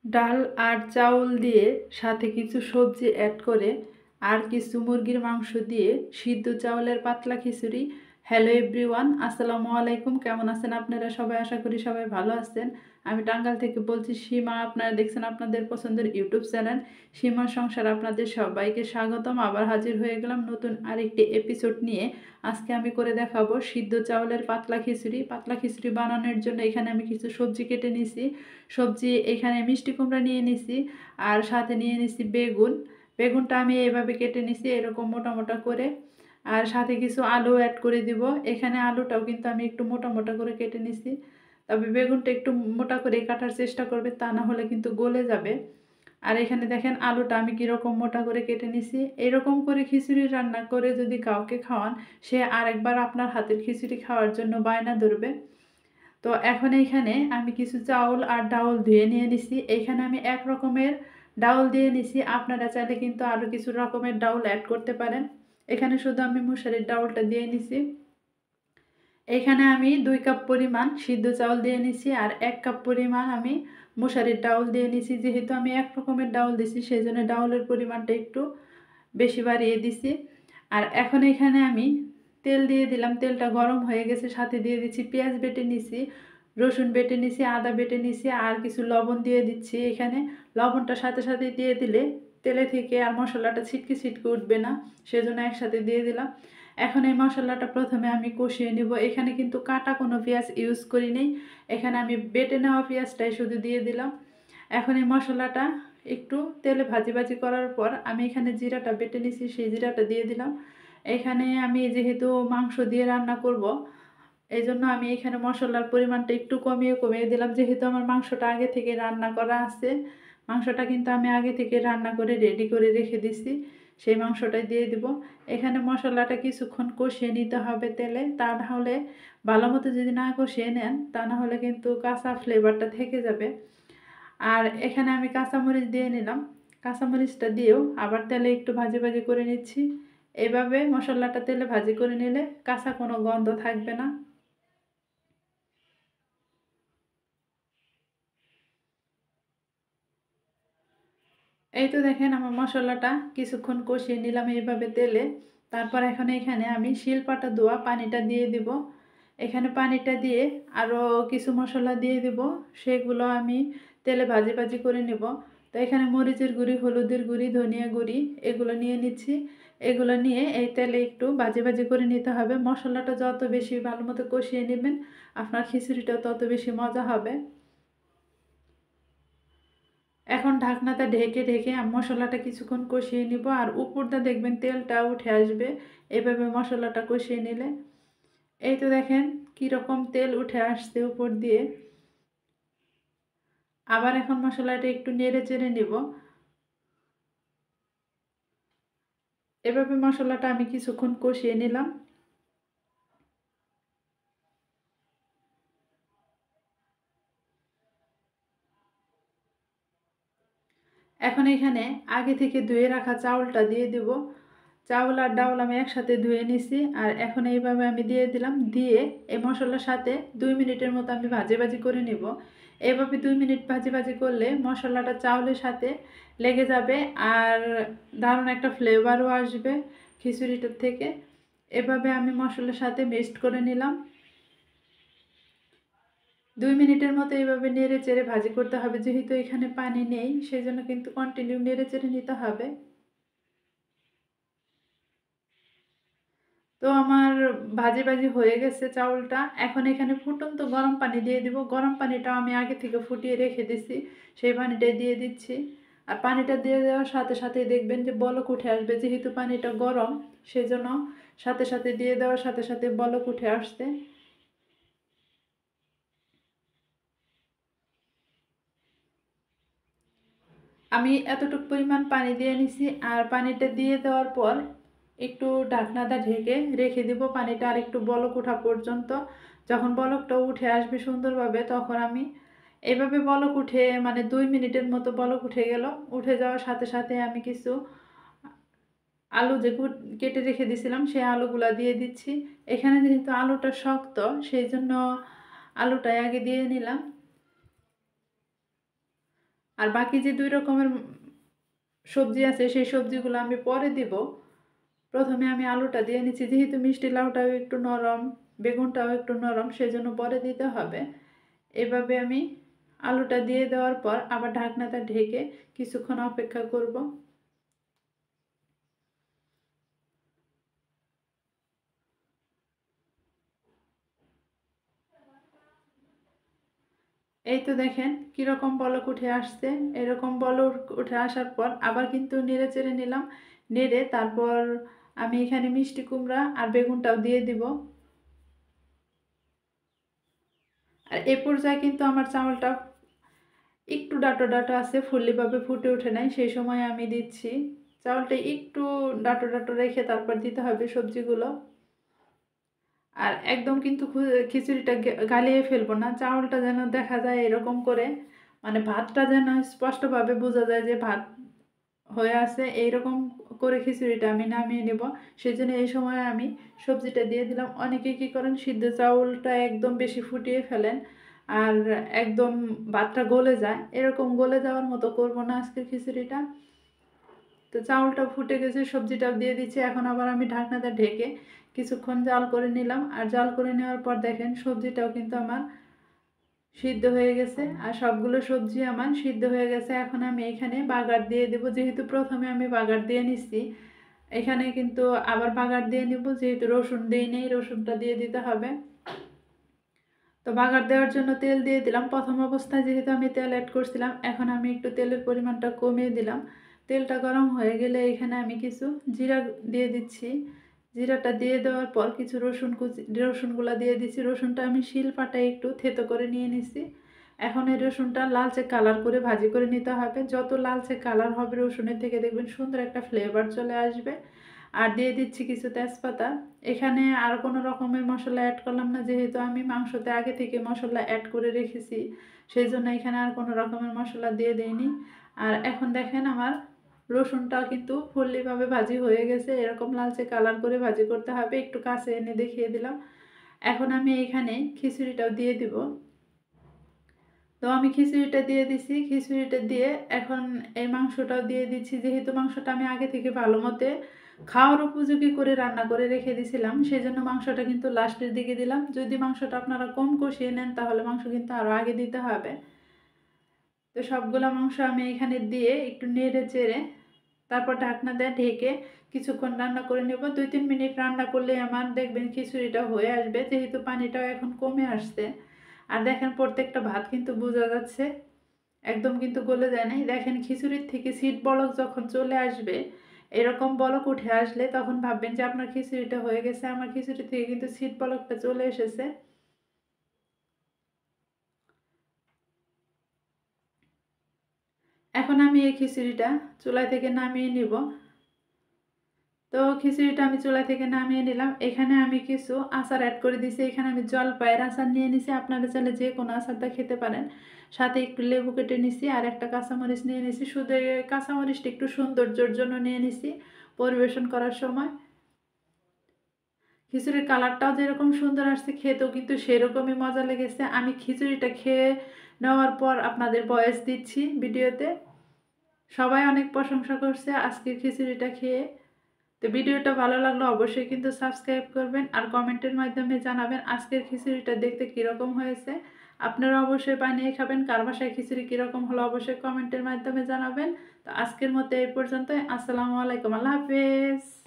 ডাল আর চাউল দিয়ে সাথে কিছু সবজি অ্যাড করে আর কিছু মুরগির মাংস দিয়ে সিদ্ধ চাউলের পাতলা খিচুড়ি। হ্যালো এভরিওয়ান, আসসালামু আলাইকুম। কেমন আছেন আপনারা সবাই? আশা করি সবাই ভালো আছেন। আমি টাঙ্গাইল থেকে বলছি সীমা। আপনারা দেখছেন আপনাদের পছন্দের ইউটিউব চ্যানেল সীমার সংসার। আপনাদের সবাইকে স্বাগতম। আবার হাজির হয়ে গেলাম নতুন আরেকটি এপিসোড নিয়ে। আজকে আমি করে দেখাবো সিদ্ধ চাউলের পাতলা খিচুড়ি। পাতলা খিচুড়ি বানানোর জন্য এখানে আমি কিছু সবজি কেটে নিছি। সবজি এখানে মিষ্টি কুমড়া নিয়ে নিছি আর সাথে নিয়ে নিছি বেগুন। বেগুনটা আমি এভাবে কেটে নিছি এরকম মোটা মোটা করে। আর সাথে কিছু আলু অ্যাড করে দিব। এখানে আলুটাও কিন্তু আমি একটু মোটা মোটা করে কেটে নিছি। তবে বেগুনটা একটু মোটা করে কাটার চেষ্টা করবে, তা না হলে কিন্তু গলে যাবে। আর এখানে দেখেন আলুটা আমি কীরকম মোটা করে কেটে নিছি। এরকম করে খিচুড়ি রান্না করে যদি কাউকে খাওয়ান, সে আরেকবার আপনার হাতের খিচুড়ি খাওয়ার জন্য বায়না ধরবে। তো এখন এইখানে আমি কিছু চাউল আর ডাউল ধুয়ে নিয়ে নিছি। এইখানে আমি এক রকমের ডাউল দিয়ে নিছি, আপনারা চাইলে কিন্তু আরও কিছু রকমের ডাউল অ্যাড করতে পারেন। এখানে শুধু আমি মুসুরির ডাউলটা দিয়ে নিছি। এখানে আমি 2 কাপ পরিমাণ সিদ্ধ চাউল দিয়ে নিছি আর 1 কাপ পরিমাণ আমি মুসুরির ডাউল দিয়ে নিছি। যেহেতু আমি এক রকমের ডাউল দিছি সেই জন্য ডাউলের পরিমাণটা একটু বেশি বাড়িয়ে দিছি। আর এখন এখানে আমি তেল দিয়ে দিলাম। তেলটা গরম হয়ে গেছে, সাথে দিয়ে দিচ্ছি পেঁয়াজ বেটে নিছি, রসুন বেটে নিছি, আদা বেটে নিছি আর কিছু লবণ দিয়ে দিচ্ছি। এখানে লবণটা সাথে সাথে দিয়ে দিলে তেলে থেকে আর মশলাটা ছিটকে ছিটকে উঠবে না, সেজন্য একসাথে দিয়ে দিলাম। এখন এই মশলাটা প্রথমে আমি কষিয়ে নিব। এখানে কিন্তু কাটা কোনো পেঁয়াজ ইউজ করি নেই, এখানে আমি বেটে নেওয়া পেঁয়াজটাই শুধু দিয়ে দিলাম। এখন এই মশলাটা একটু তেলে ভাজি ভাজি করার পর আমি এখানে জিরাটা বেটে নিছি, সেই জিরাটা দিয়ে দিলাম। এখানে আমি যেহেতু মাংস দিয়ে রান্না করব, এই জন্য আমি এখানে মশলার পরিমাণটা একটু কমিয়ে কমিয়ে দিলাম। যেহেতু আমার মাংসটা আগে থেকে রান্না করা আছে, মাংসটা কিন্তু আমি আগে থেকে রান্না করে রেডি করে রেখে দিছি, সেই মাংসটাই দিয়ে দিব। এখানে মশলাটা কিছুক্ষণ কষিয়ে নিতে হবে তেলে, তা না হলে ভালো মতো যদি না কষিয়ে নেন তা না হলে কিন্তু কাঁচা ফ্লেভারটা থেকে যাবে। আর এখানে আমি কাঁচামরিচ দিয়ে নিলাম। কাঁচামরিচটা দিয়েও আবার তেলে একটু ভাজি ভাজি করে নিচ্ছি। এভাবে মশলাটা তেলে ভাজি করে নিলে কাঁচা কোনো গন্ধ থাকবে না। এই তো দেখেন আমার মশলাটা কিছুক্ষণ কষিয়ে নিলাম এইভাবে তেলে। তারপর এখন এখানে আমি শিলপাটা ধোয়া পানিটা দিয়ে দিব। এখানে পানিটা দিয়ে আরও কিছু মশলা দিয়ে দিব, সেগুলো আমি তেলে ভাজি ভাজি করে নেব। তো এখানে মরিচের গুঁড়ি, হলুদের গুঁড়ি, ধনিয়া গুঁড়ি এগুলো নিয়ে নিচ্ছি। এগুলো নিয়ে এই তেলে একটু ভাজি ভাজি করে নিতে হবে। মশলাটা যত বেশি ভালো মতো কষিয়ে নেবেন, আপনার খিচুড়িটাও তত বেশি মজা হবে। এখন ঢাকনাটা ঢেকে ঢেকে আমি মশলাটা কিছুক্ষণ কষিয়ে নিব। আর উপরটা দেখবেন তেলটা উঠে আসবে এভাবে মশলাটা কষিয়ে নিলে। এই তো দেখেন কীরকম তেল উঠে আসছে উপর দিয়ে। আবার এখন মশলাটা একটু নেড়ে চেড়ে নিব। এভাবে মশলাটা আমি কিছুক্ষণ কষিয়ে নিলাম। এখন এখানে আগে থেকে ধুয়ে রাখা চাউলটা দিয়ে দিব। চাউল আর ডাউল আমি একসাথে ধুয়ে নিছি আর এখন এইভাবে আমি দিয়ে দিলাম। দিয়ে এই মশলার সাথে 2 মিনিটের মতো আমি ভাজি ভাজি করে নিব। এইভাবে 2 মিনিট ভাজি ভাজি করলে মশলাটা চাউলের সাথে লেগে যাবে আর দারুণ একটা ফ্লেভারও আসবে খিচুড়িটার থেকে। এভাবে আমি মশলার সাথে মিক্সড করে নিলাম। 2 মিনিটের মতো এইভাবে নেড়ে চেড়ে ভাজি করতে হবে। যেহেতু এখানে পানি নেই সেই জন্য কিন্তু কন্টিনিউ নেড়ে চেড়ে নিতে হবে। তো আমার ভাজি ভাজি হয়ে গেছে চাউলটা। এখন এখানে ফুটন্ত গরম পানি দিয়ে দিব। গরম পানিটাও আমি আগে থেকে ফুটিয়ে রেখে দিছি, সেই পানিটাই দিয়ে দিচ্ছি। আর পানিটা দিয়ে দেওয়ার সাথে সাথে দেখবেন যে বলক উঠে আসবে। যেহেতু পানিটা গরম সেই জন্য সাথে সাথে দিয়ে দেওয়ার সাথে সাথে বলক উঠে আসছে। আমি এতটুকু পরিমাণ পানি দিয়ে নিছি আর পানিটা দিয়ে দেওয়ার পর একটু ঢাকনাটা ঢেকে রেখে দিব পানিটা আর একটু বলক ওঠা পর্যন্ত। যখন বলকটা উঠে আসবে সুন্দরভাবে তখন আমি এভাবে বলক উঠে মানে 2 মিনিটের মতো বলক উঠে গেল। উঠে যাওয়ার সাথে সাথে আমি কিছু আলু যে কেটে রেখে দিয়েছিলাম সেই আলুগুলা দিয়ে দিচ্ছি। এখানে যেহেতু আলুটা শক্ত সেই জন্য আলুটাই আগে দিয়ে নিলাম। আর বাকি যে 2 রকমের সবজি আছে সেই সবজিগুলো আমি পরে দিব। প্রথমে আমি আলুটা দিয়ে নিচ্ছি, যেহেতু মিষ্টি লাউটাও একটু নরম, বেগুনটাও একটু নরম, সেজন্য পরে দিতে হবে। এভাবে আমি আলুটা দিয়ে দেওয়ার পর আবার ঢাকনাটা ঢেকে কিছুক্ষণ অপেক্ষা করব। এই তো দেখেন কীরকম বলক উঠে আসছে। এরকম বলক উঠে আসার পর আবার কিন্তু নেড়ে চেড়ে নিলাম। নেড়ে তারপর আমি এখানে মিষ্টি কুমড়া আর বেগুনটাও দিয়ে দিব। আর এ পর্যায়ে কিন্তু আমার চাউলটা একটু ডাটো ডাটো আছে, ফুল্লিভাবে ফুটে ওঠে নাই, সেই সময় আমি দিচ্ছি। চাউলটা একটু ডাটো ডাটো রেখে তারপর দিতে হবে সবজিগুলো। আর একদম কিন্তু খিচুড়িটা গালিয়ে ফেলবো না, চাউলটা যেন দেখা যায় এরকম করে, মানে ভাতটা যেন স্পষ্টভাবে বোঝা যায় যে ভাত হয়ে আছে, এইরকম করে খিচুড়িটা আমি নামিয়ে নেব। সেই জন্য এই সময় আমি সবজিটা দিয়ে দিলাম। অনেকে কী করেন, সিদ্ধ চাউলটা একদম বেশি ফুটিয়ে ফেলেন আর একদম ভাতটা গলে যায়, এরকম গলে যাওয়ার মতো করব না আজকের খিচুড়িটা। তো চাউলটা ফুটে গেছে, সবজিটাও দিয়ে দিচ্ছি। এখন আবার আমি ঢাকনাটা ঢেকে কিছুক্ষণ জাল করে নিলাম। আর জাল করে নেওয়ার পর দেখেন সবজিটাও কিন্তু আমার সিদ্ধ হয়ে গেছে আর সবগুলো সবজি আমার সিদ্ধ হয়ে গেছে। এখন আমি এখানে বাগার দিয়ে দেবো, যেহেতু প্রথমে আমি বাগার দিয়ে নিচ্ছি, এখানে কিন্তু আবার বাগার দিয়ে নিব, যেহেতু রসুন দিই নেই, রসুনটা দিয়ে দিতে হবে। তো বাগার দেওয়ার জন্য তেল দিয়ে দিলাম। প্রথম অবস্থায় যেহেতু আমি তেল অ্যাড করছিলাম, এখন আমি একটু তেলের পরিমাণটা কমিয়ে দিলাম। তেলটা গরম হয়ে গেলে এখানে আমি কিছু জিরা দিয়ে দিচ্ছি। জিরাটা দিয়ে দেওয়ার পর কিছু রসুনগুলা দিয়ে দিচ্ছি। রসুনটা আমি শিলপাটায় একটু থেতো করে নিয়ে নিছি। এখন এই রসুনটা লালচে কালার করে ভাজি করে নিতে হবে। যত লালচে কালার হবে রসুনের থেকে দেখবেন সুন্দর একটা ফ্লেভার চলে আসবে। আর দিয়ে দিচ্ছি কিছু তেজপাতা। এখানে আর কোনো রকমের মশলা অ্যাড করলাম না, যেহেতু আমি মাংসতে আগে থেকে মশলা অ্যাড করে রেখেছি, সেই জন্য এখানে আর কোনো রকমের মশলা দিয়ে দেইনি। আর এখন দেখেন আমার রসুনটা কিন্তু ফুল্লিভাবে ভাজি হয়ে গেছে, এরকম লালচে কালার করে ভাজি করতে হবে। একটু কাছে এনে দেখিয়ে দিলাম। এখন আমি এখানে খিচুড়িটাও দিয়ে দিব। তো আমি খিচুড়িটা দিয়ে দিছি। খিচুড়িটা দিয়ে এখন এই মাংসটাও দিয়ে দিচ্ছি। যেহেতু মাংসটা আমি আগে থেকে ভালো মতে খাওয়ার উপযোগী করে রান্না করে রেখে দিয়েছিলাম, সেই জন্য মাংসটা কিন্তু লাস্টের দিকে দিলাম। যদি মাংসটা আপনারা কম কষিয়ে নেন তাহলে মাংস কিন্তু আরও আগে দিতে হবে। তো সবগুলো মাংস আমি এখানে দিয়ে একটু নেড়ে চেড়ে তারপর ঢাকনা দিয়ে ঢেকে কিছুক্ষণ রান্না করে নেব। 2-3 মিনিট রান্না করলে আমার দেখবেন খিচুড়িটা হয়ে আসবে, যেহেতু পানিটাও এখন কমে আসছে। আর দেখেন প্রত্যেকটা ভাত কিন্তু বোঝা যাচ্ছে একদম কিন্তু গলে যায় নাই। দেখেন খিচুড়ির থেকে সিট বলক যখন চলে আসবে, এরকম বলক উঠে আসলে তখন ভাববেন যে আপনার খিচুড়িটা হয়ে গেছে। আমার খিচুড়ি থেকে কিন্তু সিট বলকটা চলে এসেছে। এখন আমি এই খিচুড়িটা চুলা থেকে নামিয়ে নিব। তো খিচুড়িটা আমি চুলা থেকে নামিয়ে নিলাম। এখানে আমি কিছু আচার অ্যাড করে দিয়েছি। এখানে আমি জলপাইয়ের আচার নিয়ে নিছি, আপনারা চাইলে যে কোনো আচারটা খেতে পারেন। সাথে একটু লেবু কেটে নিছি আর একটা কাঁচামরিচ নিয়ে নিছি। শুধু এই কাঁচামরিচটা একটু সৌন্দর্যের জন্য নিয়ে নিছি পরিবেশন করার সময়। খিচুড়ির কালারটাও যেরকম সুন্দর আসছে, খেতেও কিন্তু সেরকমই মজা লেগেছে। আমি খিচুড়িটা খেয়ে নেওয়ার পর আপনাদের ভয়েস দিচ্ছি ভিডিওতে। সবাই অনেক প্রশংসা করছে আজকের খিচুড়িটা খেয়ে। তো ভিডিওটা ভালো লাগলে অবশ্যই কিন্তু সাবস্ক্রাইব করবেন আর কমেন্টের মাধ্যমে জানাবেন আজকের খিচুড়িটা দেখতে কীরকম হয়েছে। আপনারা অবশ্যই বানিয়ে খাবেন। কার বাসায় খিচুড়ি কীরকম হলো অবশ্যই কমেন্টের মাধ্যমে জানাবেন। তো আজকের মতো এই পর্যন্তই। আসসালামু আলাইকুম, আল্লাহ হাফেজ।